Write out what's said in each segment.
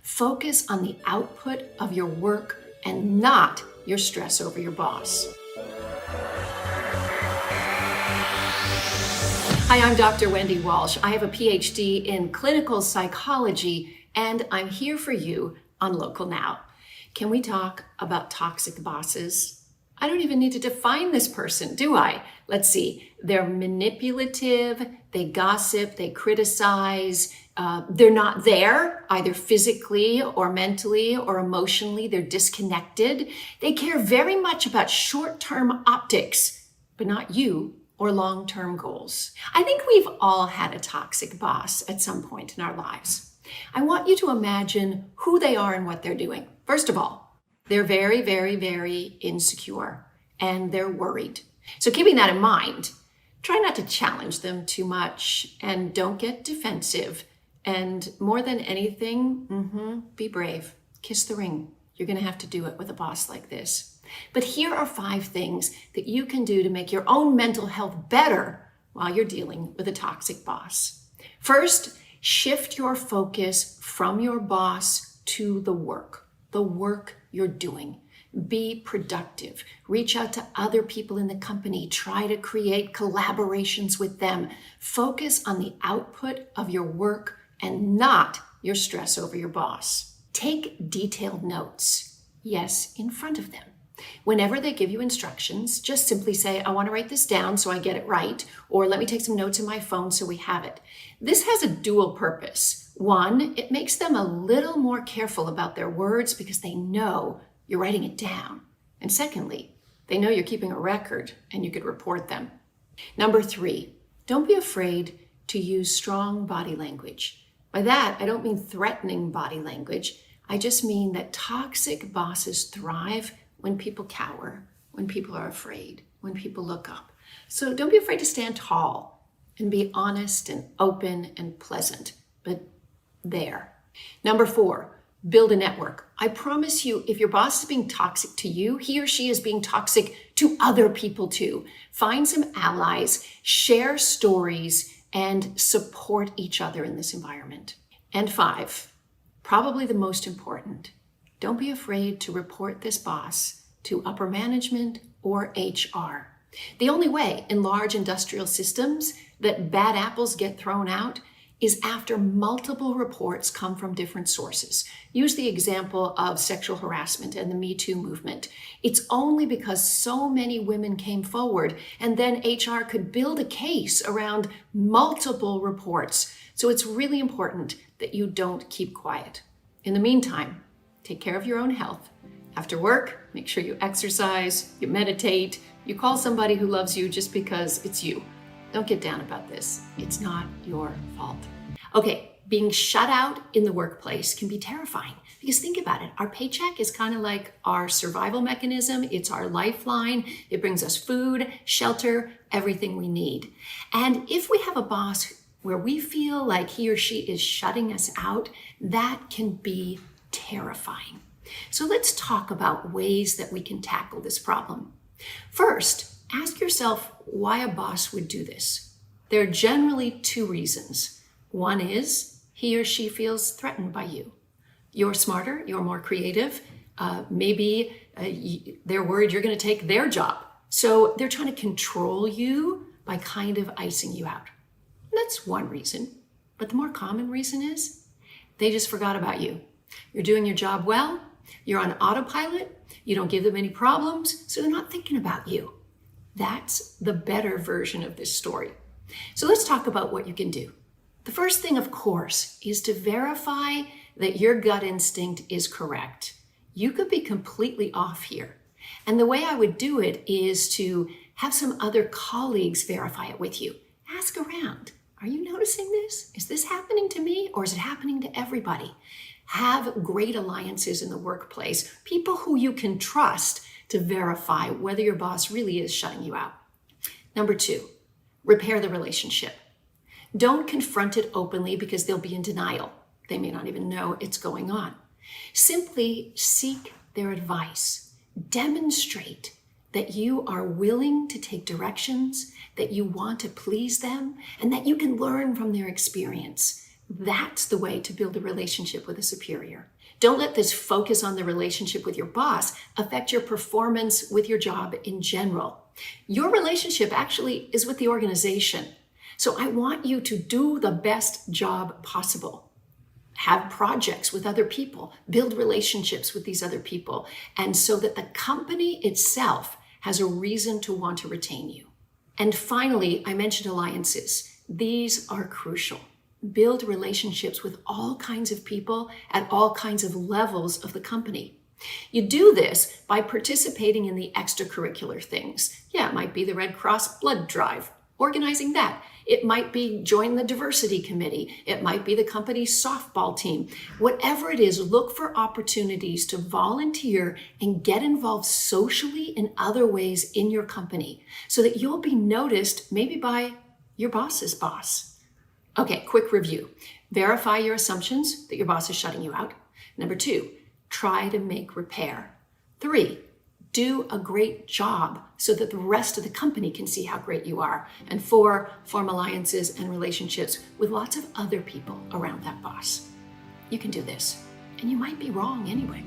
Focus on the output of your work and not your stress over your boss. Hi, I'm Dr. Wendy Walsh. I have a PhD in clinical psychology, and I'm here for you on Local Now. Can we talk about toxic bosses? I don't even need to define this person, do I? Let's see. They're manipulative, they gossip, they criticize, they're not there, either physically or mentally or emotionally. They're disconnected. They care very much about short-term optics, but not you or long-term goals. I think we've all had a toxic boss at some point in our lives. I want you to imagine who they are and what they're doing. First of all, they're very, very, very insecure and they're worried. So keeping that in mind, try not to challenge them too much and don't get defensive. And more than anything, be brave. Kiss the ring. You're going to have to do it with a boss like this. But here are 5 things that you can do to make your own mental health better while you're dealing with a toxic boss. First, shift your focus from your boss to the work you're doing. Be productive. Reach out to other people in the company. Try to create collaborations with them. Focus on the output of your work and not your stress over your boss. Take detailed notes. Yes, in front of them. Whenever they give you instructions, just simply say, I want to write this down so I get it right, or let me take some notes in my phone so we have it. This has a dual purpose. One, it makes them a little more careful about their words because they know you're writing it down. And secondly, they know you're keeping a record and you could report them. Number 3, don't be afraid to use strong body language. By that, I don't mean threatening body language. I just mean that toxic bosses thrive when people cower, when people are afraid, when people look up. So don't be afraid to stand tall and be honest and open and pleasant, but there. Number 4, build a network. I promise you, if your boss is being toxic to you, he or she is being toxic to other people too. Find some allies, share stories, and support each other in this environment. And 5, probably the most important, don't be afraid to report this boss to upper management or HR. The only way in large industrial systems that bad apples get thrown out is after multiple reports come from different sources. Use the example of sexual harassment and the Me Too movement. It's only because so many women came forward and then HR could build a case around multiple reports. So it's really important that you don't keep quiet. In the meantime, take care of your own health. After work, make sure you exercise, you meditate, you call somebody who loves you just because it's you. Don't get down about this. It's not your fault. Okay, being shut out in the workplace can be terrifying because think about it. Our paycheck is kind of like our survival mechanism. It's our lifeline. It brings us food, shelter, everything we need. And if we have a boss where we feel like he or she is shutting us out, that can be terrifying. So let's talk about ways that we can tackle this problem. First, ask yourself why a boss would do this. There are generally 2 reasons. One is he or she feels threatened by you. You're smarter, you're more creative. Maybe they're worried you're going to take their job. So they're trying to control you by kind of icing you out. That's one reason. But the more common reason is they just forgot about you. You're doing your job well. You're on autopilot. You don't give them any problems, so they're not thinking about you. That's the better version of this story. So let's talk about what you can do. The first thing, of course, is to verify that your gut instinct is correct. You could be completely off here. And the way I would do it is to have some other colleagues verify it with you. Ask around. Are you noticing this? Is this happening to me or is it happening to everybody? Have great alliances in the workplace, people who you can trust to verify whether your boss really is shutting you out. Number 2, repair the relationship. Don't confront it openly because they'll be in denial. They may not even know it's going on. Simply seek their advice. Demonstrate that you are willing to take directions, that you want to please them, and that you can learn from their experience. That's the way to build a relationship with a superior. Don't let this focus on the relationship with your boss affect your performance with your job in general. Your relationship actually is with the organization. So I want you to do the best job possible. Have projects with other people, build relationships with these other people, and so that the company itself has a reason to want to retain you. And finally, I mentioned alliances. These are crucial. Build relationships with all kinds of people at all kinds of levels of the company. You do this by participating in the extracurricular things. Yeah, it might be the Red Cross blood drive, organizing that. It might be join the diversity committee. It might be the company's softball team. Whatever it is, look for opportunities to volunteer and get involved socially in other ways in your company so that you'll be noticed maybe by your boss's boss. Okay, quick review. Verify your assumptions that your boss is shutting you out. Number 2, try to make repair. 3, do a great job so that the rest of the company can see how great you are. And 4, form alliances and relationships with lots of other people around that boss. You can do this, and you might be wrong anyway.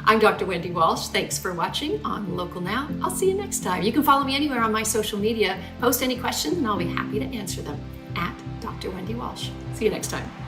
I'm Dr. Wendy Walsh. Thanks for watching on Local Now. I'll see you next time. You can follow me anywhere on my social media. Post any questions, and I'll be happy to answer them at Dr. Wendy Walsh. See you next time.